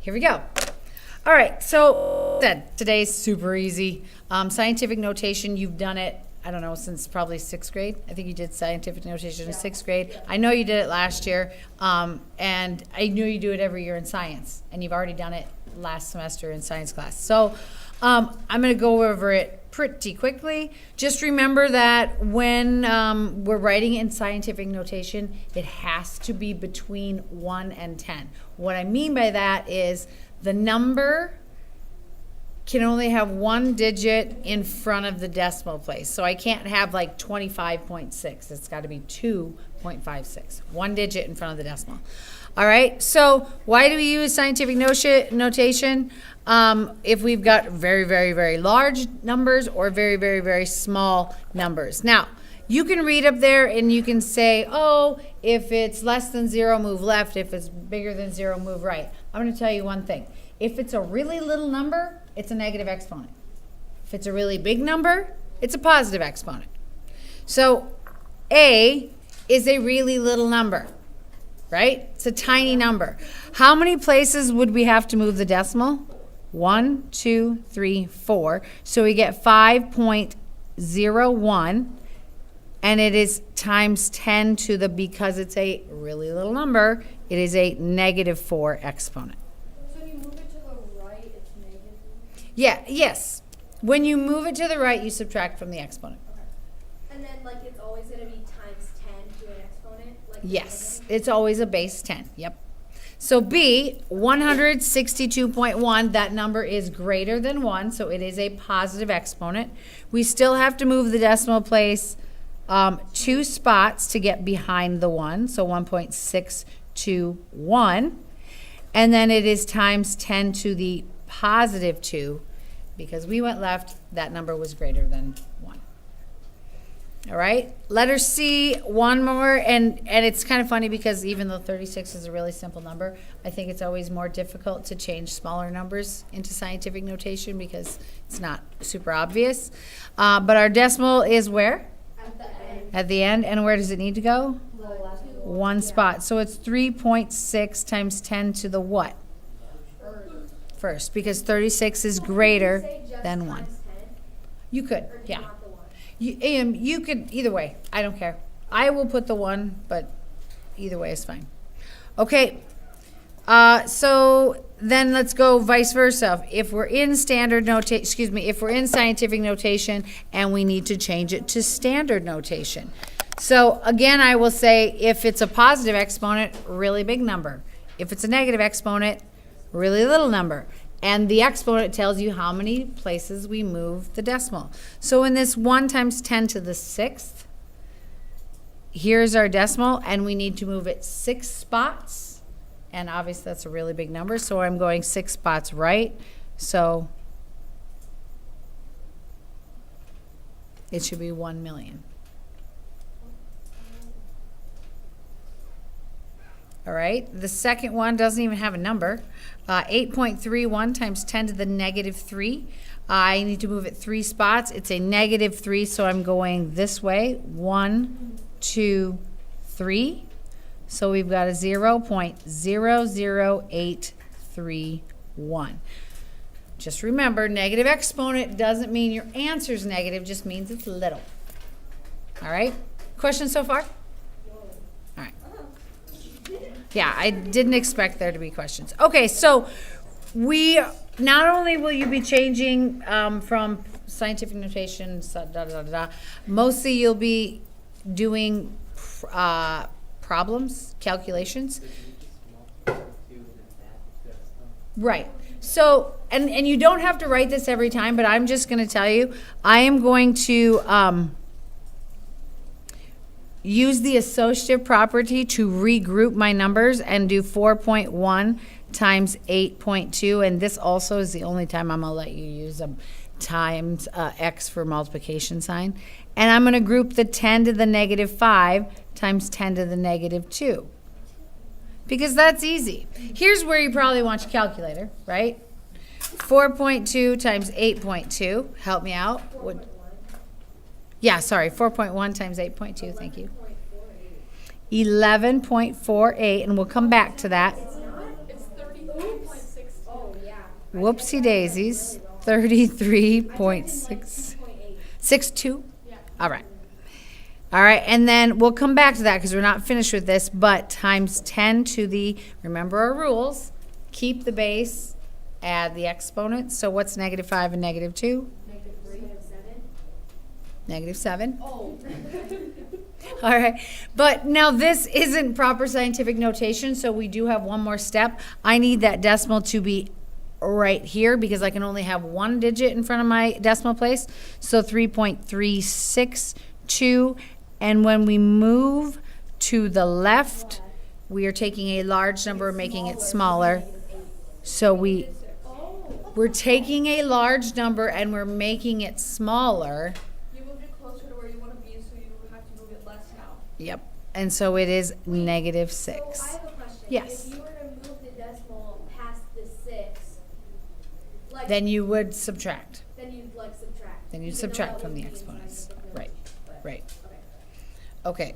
here we go. All right, so today's super easy. Scientific notation, you've done it, I don't know, since probably 6th grade. I think you did scientific notation in 6th grade. I know you did it last year, and I knew you do it every year in science, and you've already done it last semester in science class. So I'm going to go over it pretty quickly. Just remember that when we're writing in scientific notation, it has to be between 1 and 10. What I mean by that is the number can only have one digit in front of the decimal place. So I can't have like 25.6. It's got to be 2.56. One digit in front of the decimal. All right, so why do we use scientific notation? If we've got very, very, very large numbers or very, very, very small numbers. Now, you can read up there and you can say, oh, if it's less than 0, move left. If it's bigger than 0, move right. I'm going to tell you one thing. If it's a really little number, it's a negative exponent. If it's a really big number, it's a positive exponent. So A is a really little number, right? It's a tiny number. How many places would we have to move the decimal? 1, 2, 3, 4. So we get 5.01. And it is times 10 to the, because it's a really little number, it is a -4 exponent. So if you move it to the right, it's negative? Yeah, yes. When you move it to the right, you subtract from the exponent. Okay. And then like it's always going to be times 10 to an exponent? Like Yes, it's always a base 10, yep. So B, 162.1, that number is greater than 1, so it is a positive exponent. We still have to move the decimal place 2 spots to get behind the 1, so 1.621. And then it is times 10 to the positive 2, because we went left, that number was greater than 1. All right, letter C, one more, and it's kind of funny because even though 36 is a really simple number, I think it's always more difficult to change smaller numbers into scientific notation because it's not super obvious. But our decimal is where? At the end. At the end, and where does it need to go? Left. One spot. So it's 3.6 times 10 to the what? First, because 36 is greater than 1. You could, yeah. You could, either way, I don't care. I will put the 1, but either way is fine. Okay, so then let's go vice versa. If we're in if we're in scientific notation and we need to change it to standard notation. So again, I will say if it's a positive exponent, really big number. If it's a negative exponent, really little number. And the exponent tells you how many places we move the decimal. So in this 1 times 10 to the 6th, here's our decimal, and we need to move it 6 spots. And obviously that's a really big number, so I'm going 6 spots right. So it should be 1 million. All right, the second one doesn't even have a number. 8.31 times 10 to the -3. I need to move it 3 spots. It's a -3, so I'm going this way. 1, 2, 3. So we've got a 0.00831. Just remember, negative exponent doesn't mean your answer's negative, just means it's little. All right, questions so far? All right. Yeah, I didn't expect there to be questions. Okay, so we not only will you be changing from scientific notation, mostly you'll be doing problems, calculations. Right. So, and you don't have to write this every time, but I'm just going to tell you, I am going to use the associative property to regroup my numbers and do 4.1 times 8.2, and this also is the only time I'm going to let you use a times x for multiplication sign. And I'm going to group the 10 to the -5 times 10 to the -2. Because that's easy. Here's where you probably want your calculator, right? 4.2 times 8.2. Help me out. Yeah, sorry, 4.1 times 8.2, thank you. 11.48, and we'll come back to that. It's 33.62. Whoopsie daisies, 33.662. All right. All right, and then we'll come back to that because we're not finished with this, but times 10 to the, remember our rules, keep the base, add the exponent. So what's -5 and -2? -7. Oh. All right, but now this isn't proper scientific notation, so we do have one more step. I need that decimal to be right here because I can only have one digit in front of my decimal place. So 3.362, and when we move to the left, we are taking a large number and making it smaller. So we're taking a large number and we're making it smaller. You moved it closer to where you want to be, so you have to move it less now. Yep, and so it is -6. So I have a question. Yes. If you were to move the decimal past the 6, like Then you would subtract. then you'd like subtract. Then you'd even though subtract that from would the be in exponents. scientific Right, notation, but- right. Okay. Okay.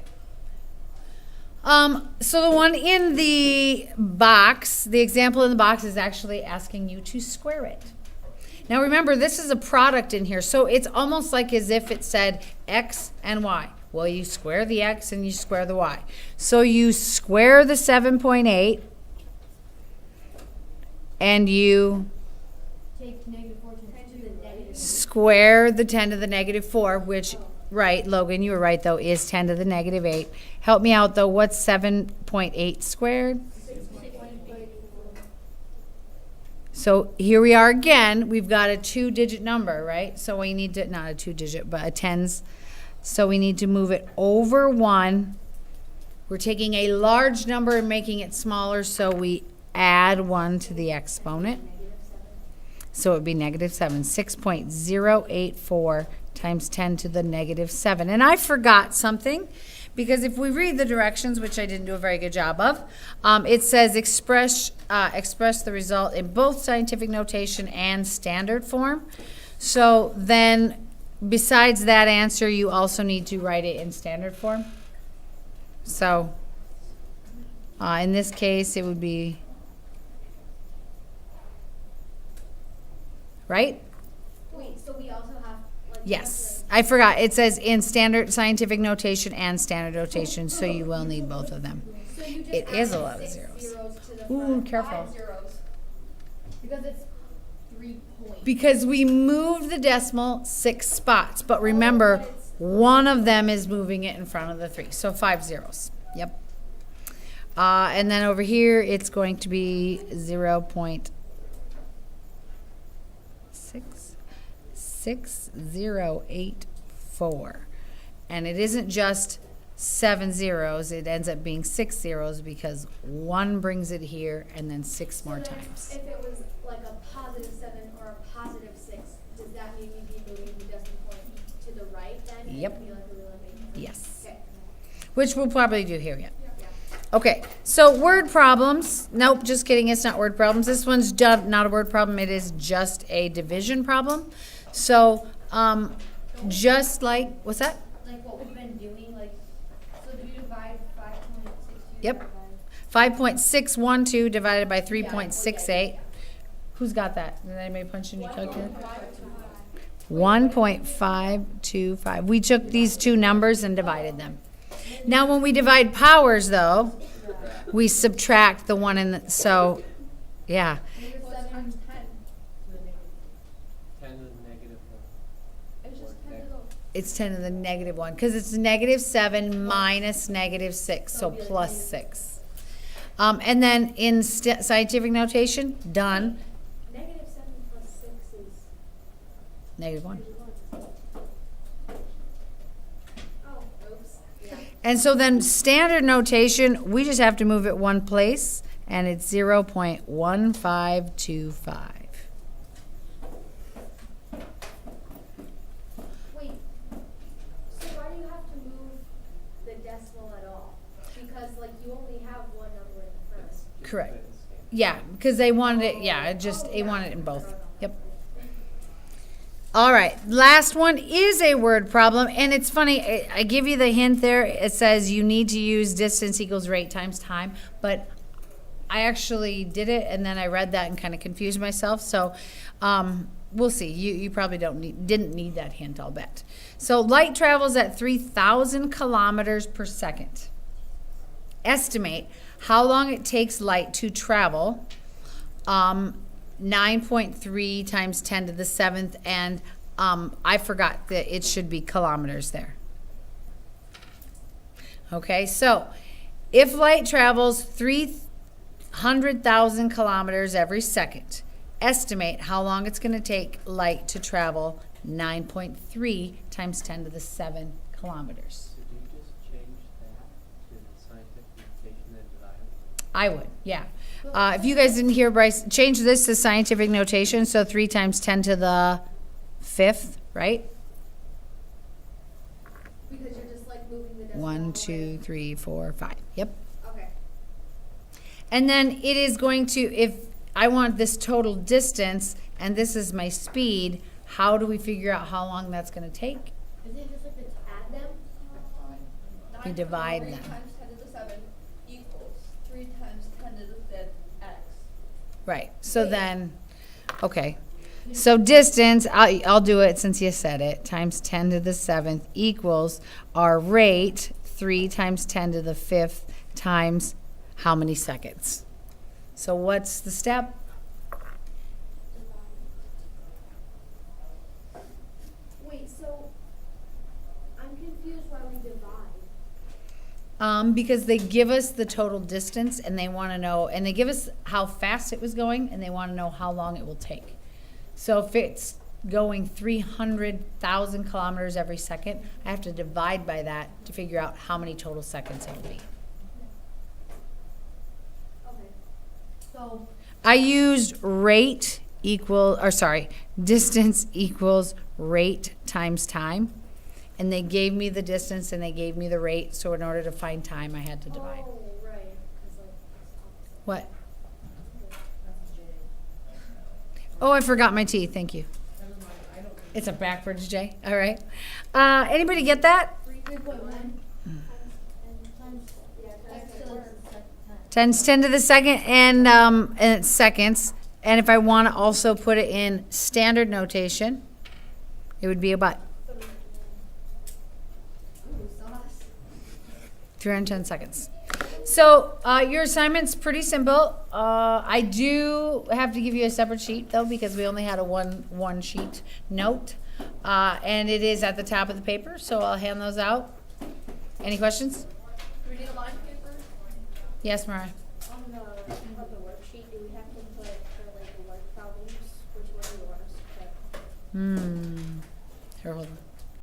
So the one in the box, the example in the box is actually asking you to square it. Now remember, this is a product in here, so it's almost like as if it said X and Y. Well, you square the X and you square the Y. So you square the 7.8 and you Take -4 to the negative. square the 10 to the -4, which, right, Logan, you were right, though, is 10 to the -8. Help me out, though. What's 7.8 squared? So here we are again. We've got a 2-digit number, right? So we need to, not a 2-digit, but a tens. So we need to move it over 1. We're taking a large number and making it smaller, so we add 1 to the exponent. So it would be -7, 6.084 times 10 to the -7. And I forgot something, because if we read the directions, which I didn't do a very good job of, it says express the result in both scientific notation and standard form. So then, besides that answer, you also need to write it in standard form. So in this case, it would be, right? Wait, so we also have like. Yes, I forgot. It says in standard scientific notation and standard notation, so you will need both of them. So you just It add is a lot of 6 zeros. to the Ooh, front, careful. 5 zeros. Because it's 3 points. Because we moved the decimal 6 spots, but remember, one of them is moving it in front of the 3, so 5 zeros. Yep. And then over here, it's going to be 0.66084. And it isn't just 7 zeros, it ends up being 6 zeros because 1 brings it here and then 6 more So then times. If it was like a +7 or a +6, does that mean you'd be moving the decimal point to the right then? Yep. It'd be like a realization? Yes. Okay. Which we'll probably do here yet. Yeah. Okay, so word problems. Nope, just kidding. It's not word problems. This one's not a word problem. It is just a division problem. So, just like, what's that? Like what we've been doing, like, so do you divide 5.62? Yep. 5.612 divided by 3.68. Who's got that? Did anybody punch in your calculator? 1.525. We took these two numbers and divided them. Now, when we divide powers, though, we subtract the one in the, so, yeah. 10 to the -1. It's just 10 to the. It's 10 to the -1, because it's -7 minus -6, so plus 6. And then in scientific notation, done, -7 plus 6 is. -1. Oh, oops. Yeah. And so then standard notation, we just have to move it one place, and it's 0.1525. Wait, so why do you have to move the decimal at all? Because like you only have one number in the front. Correct. Yeah, because they wanted it, yeah, they wanted it in both. Yep. All right, last one is a word problem, and it's funny, I give you the hint there. It says you need to use distance equals rate times time, but I actually did it, and then I read that and kind of confused myself. So we'll see. You probably didn't need that hint, I'll bet. So light travels at 3,000 kilometers per second. Estimate how long it takes light to travel. 9.3 times 10 to the 7th, and I forgot that it should be kilometers there. Okay, so if light travels 300,000 kilometers every second, estimate how long it's going to take light to travel 9.3 times 10 to the 7 kilometers. Did you just change that to the scientific notation and divide? I would, yeah. If you guys didn't hear Bryce, change this to scientific notation, so 3 times 10 to the 5th, right? Because you're just like moving the decimal. 1, 2, 3, 4, 5. Yep. Okay. And then it is going to, if I want this total distance and this is my speed, how do we figure out how long that's going to take? Is it just like to add them? We divide 3 them. times 10 to the 7 equals 3 times 10 to the 5th x. Right. So then, okay. So distance, I'll do it since you said it, times 10 to the 7th equals our rate, 3 times 10 to the 5th times how many seconds? So what's the step? Wait, so I'm confused why we divide. Because they give us the total distance and they want to know, and they give us how fast it was going and they want to know how long it will take. So if it's going 300,000 kilometers every second, I have to divide by that to figure out how many total seconds it'll be. Okay. So, I used distance equals rate times time. And they gave me the distance and they gave me the rate, so in order to find time, I had to divide. oh, right. 'Cause, like, it's opposite. What? Oh, I forgot my T, thank you. It's a backwards J, all right. Anybody get that? 3.1. Times 10 to the second, and it's seconds. And if I want to also put it in standard notation, it would be about 310 seconds. So your assignment's pretty simple. I do have to give you a separate sheet though, because we only had a one sheet note, and it is at the top of the paper. So I'll hand those out. Any questions? Do we need a line paper? Yes, Mariah. On the worksheet, do we have to put for like the work problems, which one do you want us to put? Here, hold on.